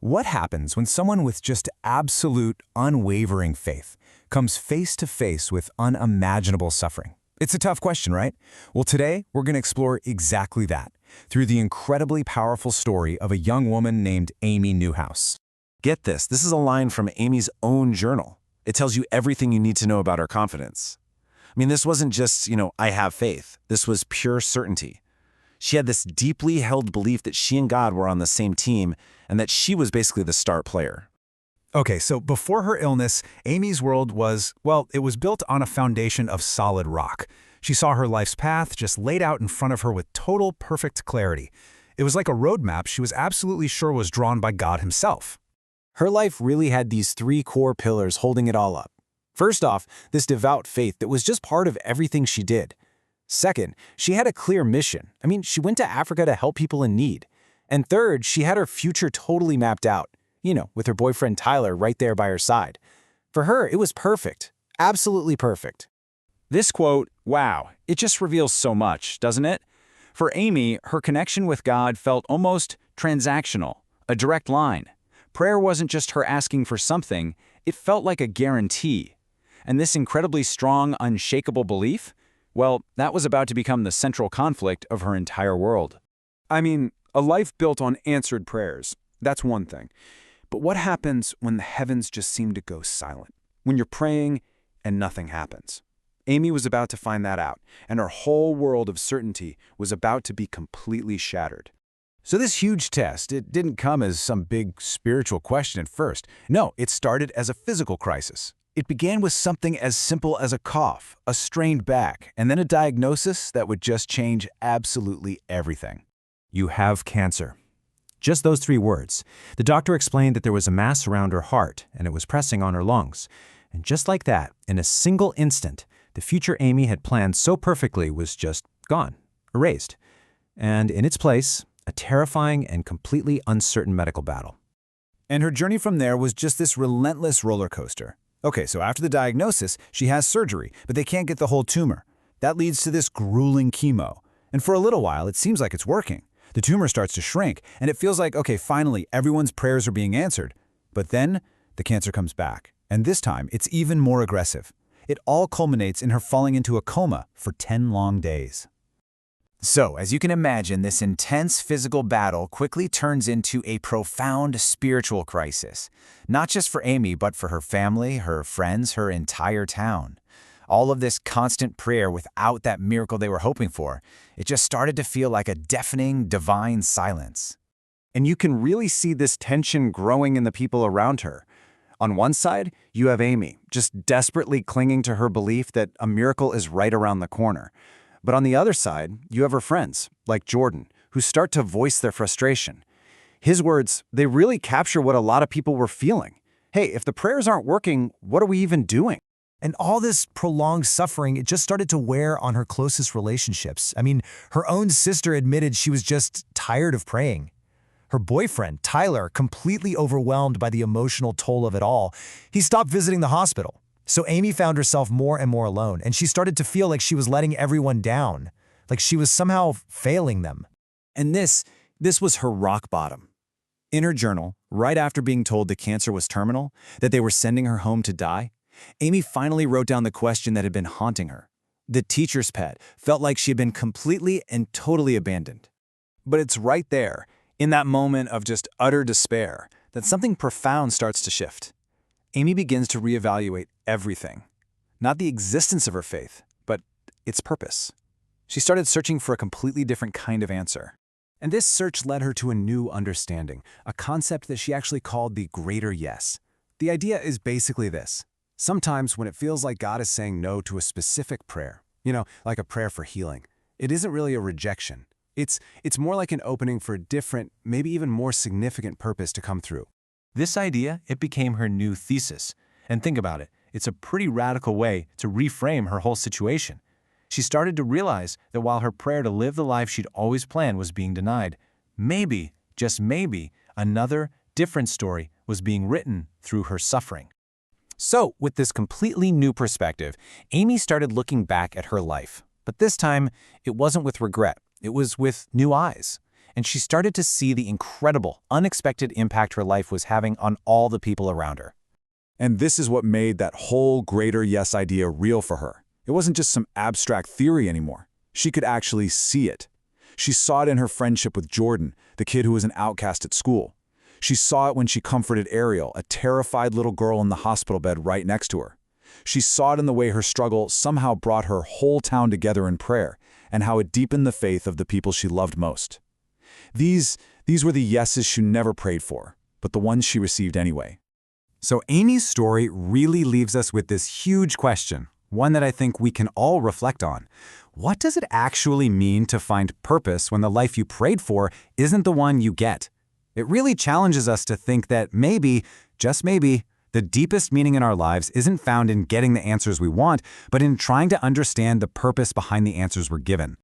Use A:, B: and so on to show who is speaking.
A: What happens when someone with just absolute, unwavering faith comes face to face with unimaginable suffering? It's a tough question, right? Well, today we're going to explore exactly that through the incredibly powerful story of a young woman named Amy Newhouse.
B: Get this, this is a line from Amy's own journal. It tells you everything you need to know about her confidence. I mean, this wasn't just, I have faith. This was pure certainty. She had this deeply held belief that she and God were on the same team and that she was basically the star player.
A: Okay, so before her illness, Amy's world was, well, it was built on a foundation of solid rock. She saw her life's path just laid out in front of her with total, perfect clarity. It was like a roadmap she was absolutely sure was drawn by God himself.
B: Her life really had these three core pillars holding it all up. First off, this devout faith that was just part of everything she did. Second, she had a clear mission. I mean, she went to Africa to help people in need. And third, she had her future totally mapped out, with her boyfriend Tyler right there by her side. For her, it was perfect. Absolutely perfect.
C: This quote, wow, it just reveals so much, doesn't it? For Amy, her connection with God felt almost transactional, a direct line. Prayer wasn't just her asking for something, it felt like a guarantee. And this incredibly strong, unshakable belief, well, that was about to become the central conflict of her entire world.
D: I mean, a life built on answered prayers, that's one thing. But what happens when the heavens just seem to go silent? When you're praying and nothing happens? Amy was about to find that out, and her whole world of certainty was about to be completely shattered.
A: So this huge test, it didn't come as some big spiritual question at first. No, it started as a physical crisis. It began with something as simple as a cough, a strained back, and then a diagnosis that would just change absolutely everything.
E: You have cancer. Just those 3 words. The doctor explained that there was a mass around her heart, and it was pressing on her lungs. And just like that, in a single instant, the future Amy had planned so perfectly was just gone, erased. And in its place, a terrifying and completely uncertain medical battle.
A: And her journey from there was just this relentless roller coaster. Okay, so after the diagnosis, she has surgery, but they can't get the whole tumor. That leads to this grueling chemo. And for a little while, it seems like it's working. The tumor starts to shrink, and it feels like, okay, finally, everyone's prayers are being answered. But then, the cancer comes back. And this time, it's even more aggressive. It all culminates in her falling into a coma for 10 long days. So, as you can imagine, this intense physical battle quickly turns into a profound spiritual crisis. Not just for Amy, but for her family, her friends, her entire town. All of this constant prayer without that miracle they were hoping for, it just started to feel like a deafening, divine silence.
B: And you can really see this tension growing in the people around her. On one side, you have Amy, just desperately clinging to her belief that a miracle is right around the corner. But on the other side, you have her friends, like Jordan, who start to voice their frustration. His words, they really capture what a lot of people were feeling. Hey, if the prayers aren't working, what are we even doing?
F: And all this prolonged suffering, it just started to wear on her closest relationships. I mean, her own sister admitted she was just tired of praying. Her boyfriend, Tyler, completely overwhelmed by the emotional toll of it all, he stopped visiting the hospital. So Amy found herself more and more alone, and she started to feel like she was letting everyone down, like she was somehow failing them.
B: And this was her rock bottom. In her journal, right after being told the cancer was terminal, that they were sending her home to die, Amy finally wrote down the question that had been haunting her. The teacher's pet felt like she had been completely and totally abandoned.
D: But it's right there, in that moment of just utter despair, that something profound starts to shift. Amy begins to reevaluate everything. Not the existence of her faith, but its purpose. She started searching for a completely different kind of answer. And this search led her to a new understanding, a concept that she actually called the greater yes. The idea is basically this. Sometimes when it feels like God is saying no to a specific prayer, like a prayer for healing, it isn't really a rejection. It's more like an opening for a different, maybe even more significant purpose to come through.
E: This idea, it became her new thesis. And think about it, it's a pretty radical way to reframe her whole situation. She started to realize that while her prayer to live the life she'd always planned was being denied, maybe, just maybe, another, different story was being written through her suffering.
B: So, with this completely new perspective, Amy started looking back at her life. But this time, it wasn't with regret. It was with new eyes. and she started to see the incredible, unexpected impact her life was having on all the people around her.
G: And this is what made that whole greater yes idea real for her. It wasn't just some abstract theory anymore. She could actually see it. She saw it in her friendship with Jordan, the kid who was an outcast at school. She saw it when she comforted Ariel, a terrified little girl in the hospital bed right next to her. She saw it in the way her struggle somehow brought her whole town together in prayer, and how it deepened the faith of the people she loved most. These were the yeses she never prayed for, but the ones she received anyway.
E: So Amy's story really leaves us with this huge question, one that I think we can all reflect on. What does it actually mean to find purpose when the life you prayed for isn't the one you get? It really challenges us to think that maybe, just maybe, the deepest meaning in our lives isn't found in getting the answers we want, but in trying to understand the purpose behind the answers we're given.